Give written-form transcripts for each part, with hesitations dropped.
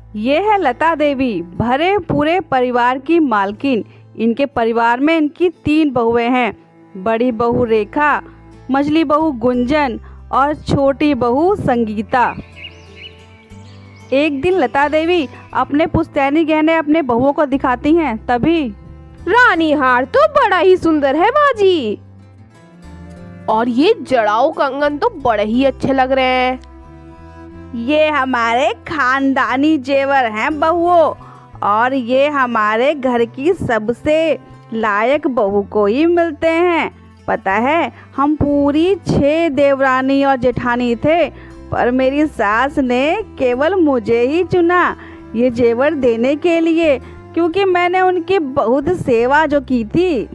ये है लता देवी, भरे पूरे परिवार की मालकिन। इनके परिवार में इनकी 3 बहुएं हैं। बड़ी बहू रेखा, मझली बहू गुंजन और छोटी बहू संगीता। एक दिन लता देवी अपने पुश्तैनी गहने अपने बहुओं को दिखाती हैं, तभी रानी हार तो बड़ा ही सुंदर है माँ जी, और ये जड़ाऊ कंगन तो बड़े ही अच्छे लग रहे हैं। ये हमारे खानदानी जेवर हैं बहुओं, और ये हमारे घर की सबसे लायक बहू को ही मिलते हैं। पता है, हम पूरी 6 देवरानी और जेठानी थे, पर मेरी सास ने केवल मुझे ही चुना ये जेवर देने के लिए, क्योंकि मैंने उनकी बहुत सेवा जो की थी।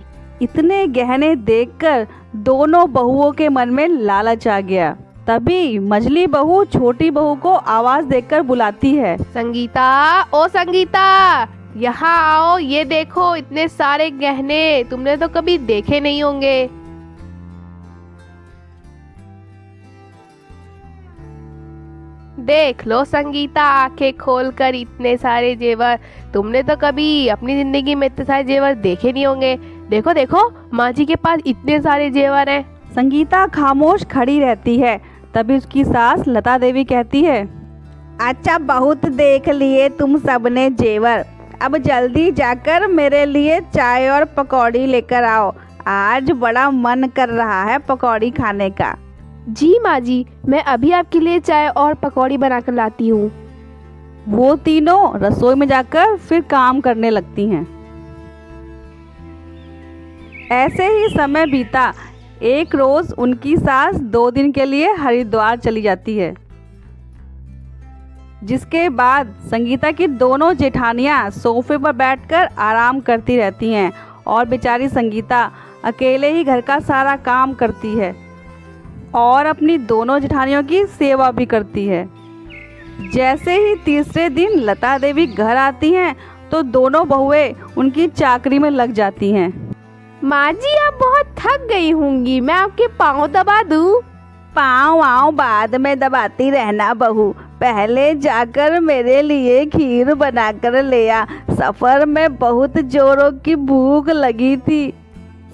इतने गहने देखकर दोनों बहुओं के मन में लालच आ गया। तभी मझली बहू छोटी बहू को आवाज देकर बुलाती है, संगीता, ओ संगीता, यहाँ आओ, ये देखो इतने सारे गहने तुमने तो कभी देखे नहीं होंगे। देख लो संगीता, आंखें खोलकर, इतने सारे जेवर तुमने तो कभी अपनी जिंदगी में इतने सारे जेवर देखे नहीं होंगे। देखो देखो, माँ जी के पास इतने सारे जेवर हैं। संगीता खामोश खड़ी रहती है। तभी उसकी सास लता देवी कहती है, अच्छा बहुत देख लिए तुम सबने जेवर, अब जल्दी जाकर मेरे लिए चाय और पकौड़ी लेकर आओ। आज बड़ा मन कर रहा है पकौड़ी खाने का। जी माँ जी, मैं अभी आपके लिए चाय और पकौड़ी बनाकर लाती हूँ। वो तीनों रसोई में जाकर फिर काम करने लगती हैं। ऐसे ही समय बीता। एक रोज उनकी सास 2 दिन के लिए हरिद्वार चली जाती है, जिसके बाद संगीता की दोनों जेठानियां सोफे पर बैठकर आराम करती रहती हैं, और बेचारी संगीता अकेले ही घर का सारा काम करती है और अपनी दोनों जेठानियों की सेवा भी करती है। जैसे ही तीसरे दिन लता देवी घर आती हैं तो दोनों बहुएं उनकी चाकरी में लग जाती हैं। माँ जी, आप बहुत थक गई होंगी, मैं आपके पाँव दबा दूँ? पाँव वाँव बाद में दबाती रहना बहू, पहले जाकर मेरे लिए खीर बनाकर ले आ, सफर में बहुत जोरों की भूख लगी थी।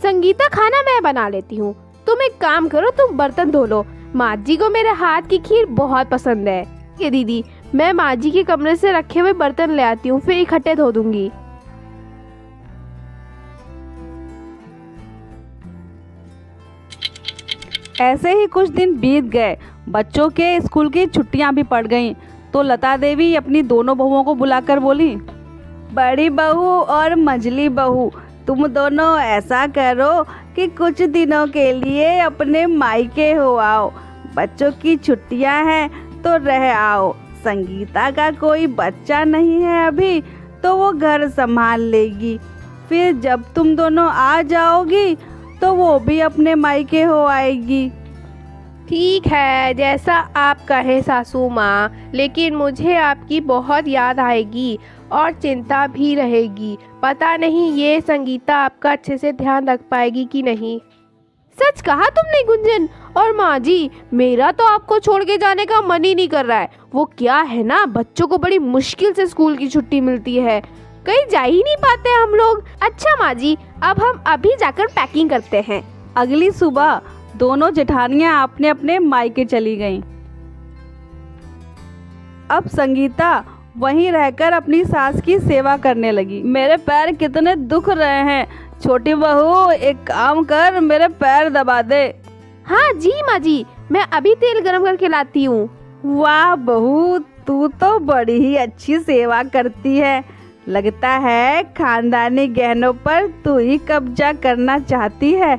संगीता, खाना मैं बना लेती हूँ, तुम एक काम करो, तुम बर्तन धो लो। माँ जी को मेरे हाथ की खीर बहुत पसंद है। ये दीदी, मैं माँ जी के कमरे से रखे हुए बर्तन ले आती हूँ, फिर इकट्ठे धो दूंगी। ऐसे ही कुछ दिन बीत गए। बच्चों के स्कूल की छुट्टियां भी पड़ गईं, तो लता देवी अपनी दोनों बहुओं को बुलाकर बोली, बड़ी बहू और मझली बहू, तुम दोनों ऐसा करो कि कुछ दिनों के लिए अपने मायके हो आओ। बच्चों की छुट्टियां हैं तो रह आओ। संगीता का कोई बच्चा नहीं है अभी, तो वो घर संभाल लेगी। फिर जब तुम दोनों आ जाओगी तो वो भी अपने मायके हो आएगी। ठीक है, जैसा आप कहे सासू माँ, लेकिन मुझे आपकी बहुत याद आएगी और चिंता भी रहेगी। पता नहीं ये संगीता आपका अच्छे से ध्यान रख पाएगी कि नहीं। सच कहा तुमने गुंजन। और माँ जी, मेरा तो आपको छोड़ के जाने का मन ही नहीं कर रहा है। वो क्या है ना, बच्चों को बड़ी मुश्किल से स्कूल की छुट्टी मिलती है, कहीं जा ही नहीं पाते हम लोग। अच्छा माँ जी, अब हम अभी जाकर पैकिंग करते हैं। अगली सुबह दोनों जेठानियां अपने अपने मायके चली गईं। अब संगीता वहीं रहकर अपनी सास की सेवा करने लगी। मेरे पैर कितने दुख रहे हैं, छोटी बहू एक काम कर, मेरे पैर दबा दे। हाँ जी माँ जी, मैं अभी तेल गरम करके लाती हूँ। वाह बहू, तू तो बड़ी ही अच्छी सेवा करती है। लगता है खानदानी गहनों पर तू ही कब्जा करना चाहती है।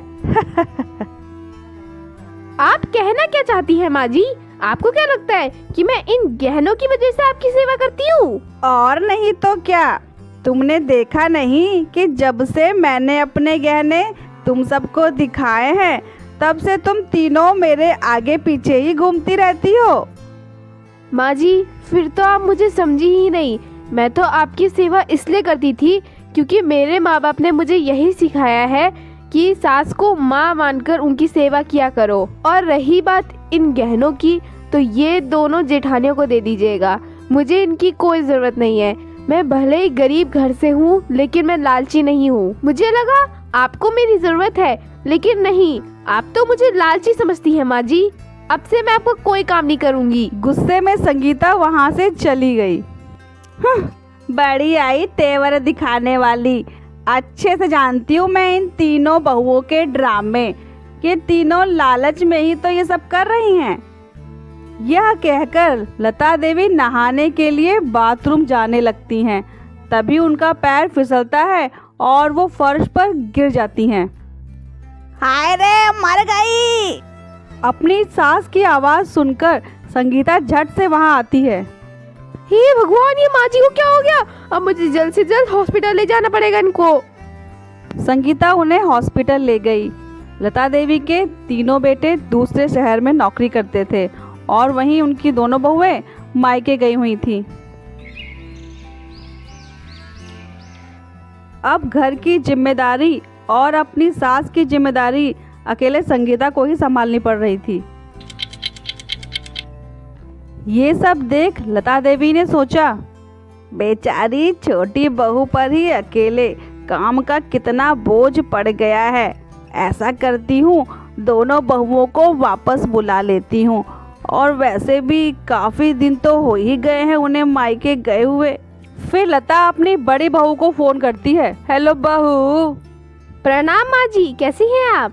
आप कहना क्या चाहती हैं माँ जी? आपको क्या लगता है कि मैं इन गहनों की वजह से आपकी सेवा करती हूँ? और नहीं तो क्या, तुमने देखा नहीं कि जब से मैंने अपने गहने तुम सबको दिखाए हैं, तब से तुम तीनों मेरे आगे पीछे ही घूमती रहती हो। माँ जी, फिर तो आप मुझे समझी ही नहीं। मैं तो आपकी सेवा इसलिए करती थी क्योंकि मेरे माँ बाप ने मुझे यही सिखाया है कि सास को माँ मानकर उनकी सेवा किया करो। और रही बात इन गहनों की, तो ये दोनों जेठानियों को दे दीजिएगा। मुझे इनकी कोई ज़रूरत नहीं है। मैं भले ही गरीब घर से हूँ, लेकिन मैं लालची नहीं हूँ। मुझे लगा आपको मेरी ज़रूरत है, लेकिन नहीं, आप तो मुझे लालची समझती हैं माँ जी। अब से मैं आपका कोई काम नहीं करूँगी। गुस्से में संगीता वहाँ से चली गई। बड़ी आई तेवर दिखाने वाली। अच्छे से जानती हूँ मैं इन तीनों बहुओं के ड्रामे। ये तीनों लालच में ही तो ये सब कर रही हैं। यह कहकर लता देवी नहाने के लिए बाथरूम जाने लगती हैं। तभी उनका पैर फिसलता है और वो फर्श पर गिर जाती हैं। हाय रे, मर गई। अपनी सास की आवाज़ सुनकर संगीता झट से वहाँ आती है। हे भगवान, ये माँ जी को क्या हो गया? अब मुझे जल्द से जल्द हॉस्पिटल ले जाना पड़ेगा इनको। संगीता उन्हें हॉस्पिटल ले गई। लता देवी के तीनों बेटे दूसरे शहर में नौकरी करते थे और वहीं उनकी दोनों बहुएं मायके गई हुई थीं। अब घर की जिम्मेदारी और अपनी सास की जिम्मेदारी अकेले संगीता को ही संभालनी पड़ रही थी। ये सब देख लता देवी ने सोचा, बेचारी छोटी बहू पर ही अकेले काम का कितना बोझ पड़ गया है। ऐसा करती हूँ, दोनों बहुओं को वापस बुला लेती हूँ। और वैसे भी काफ़ी दिन तो हो ही गए हैं उन्हें मायके गए हुए। फिर लता अपनी बड़ी बहू को फ़ोन करती है। हेलो बहू। प्रणाम माँ जी, कैसी हैं आप?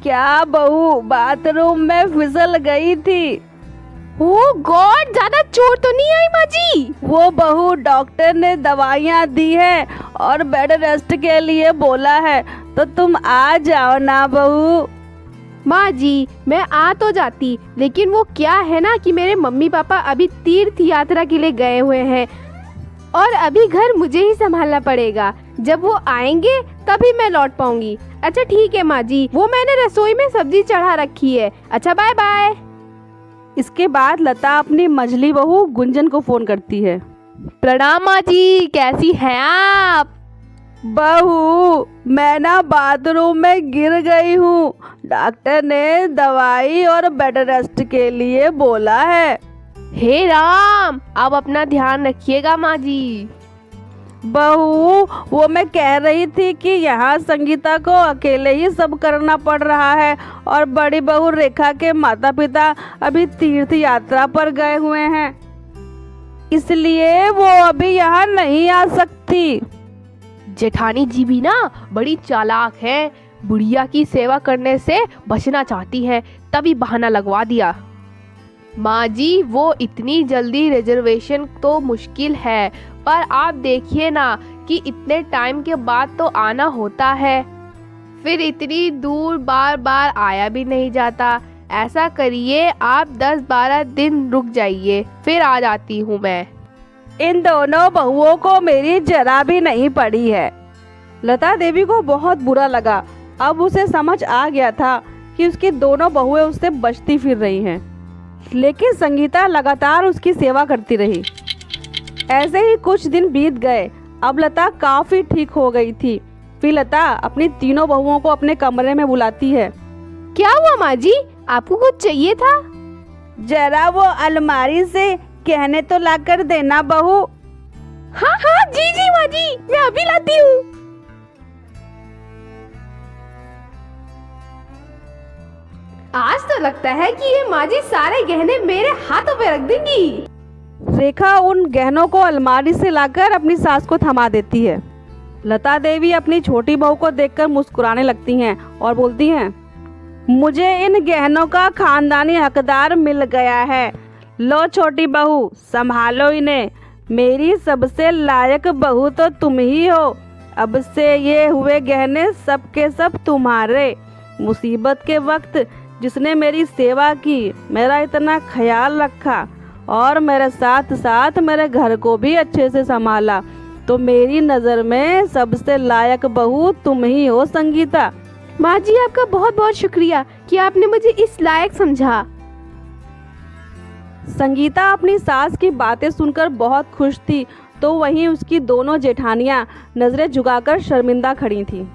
क्या बहू, बाथरूम में फिसल गई थी। ओह गॉड, ज्यादा चोट तो नहीं आई माँ जी? वो बहू, डॉक्टर ने दवाइयाँ दी है और बेड रेस्ट के लिए बोला है, तो तुम आ जाओ ना बहू। माँ जी, मैं आ तो जाती, लेकिन वो क्या है ना कि मेरे मम्मी पापा अभी तीर्थ यात्रा के लिए गए हुए हैं और अभी घर मुझे ही संभालना पड़ेगा। जब वो आएंगे तभी मैं लौट पाऊंगी। अच्छा ठीक है माँ जी, वो मैंने रसोई में सब्जी चढ़ा रखी है। अच्छा बाय बाय। इसके बाद लता अपनी मझली बहू गुंजन को फोन करती है। प्रणाम माँ जी, कैसी हैं आप? बहू, मैं ना बाथरूम में गिर गई हूँ। डॉक्टर ने दवाई और बेड रेस्ट के लिए बोला है। हे राम, आप अपना ध्यान रखिएगा माँ जी। बहू, वो मैं कह रही थी कि यहाँ संगीता को अकेले ही सब करना पड़ रहा है और बड़ी बहू रेखा के माता पिता अभी तीर्थ यात्रा पर गए हुए हैं, इसलिए वो अभी यहाँ नहीं आ सकती। जेठानी जी भी ना बड़ी चालाक है, बुढ़िया की सेवा करने से बचना चाहती है, तभी बहाना लगवा दिया। माँ जी, वो इतनी जल्दी रिजर्वेशन तो मुश्किल है, पर आप देखिए ना कि इतने टाइम के बाद तो आना होता है, फिर इतनी दूर बार बार आया भी नहीं जाता। ऐसा करिए, आप 10-12 दिन रुक जाइए, फिर आ जाती हूँ मैं। इन दोनों बहुओं को मेरी जरा भी नहीं पड़ी है। लता देवी को बहुत बुरा लगा। अब उसे समझ आ गया था कि उसकी दोनों बहुएं उससे बचती फिर रही हैं, लेकिन संगीता लगातार उसकी सेवा करती रही। ऐसे ही कुछ दिन बीत गए। अब लता काफी ठीक हो गई थी। फिर लता अपनी तीनों बहुओं को अपने कमरे में बुलाती है। क्या हुआ माँ जी, आपको कुछ चाहिए था? जरा वो अलमारी से कहने तो लाकर देना बहू। हाँ हाँ जी जी माँ जी, मैं अभी लाती हूँ। आज तो लगता है कि ये माँ जी सारे गहने मेरे हाथों पे रख देंगी। रेखा उन गहनों को अलमारी से लाकर अपनी सास को थमा देती है। लता देवी अपनी छोटी बहू को देखकर मुस्कुराने लगती हैं और बोलती हैं, मुझे इन गहनों का खानदानी हकदार मिल गया है। लो छोटी बहू, संभालो इन्हें। मेरी सबसे लायक बहू तो तुम ही हो। अब से ये हुए गहने सब के सब तुम्हारे। मुसीबत के वक्त जिसने मेरी सेवा की, मेरा इतना ख्याल रखा और मेरे साथ साथ मेरे घर को भी अच्छे से संभाला, तो मेरी नज़र में सबसे लायक बहू तुम ही हो संगीता। माँ जी, आपका बहुत बहुत शुक्रिया कि आपने मुझे इस लायक समझा। संगीता अपनी सास की बातें सुनकर बहुत खुश थी, तो वहीं उसकी दोनों जेठानियां नज़रें झुकाकर शर्मिंदा खड़ी थीं।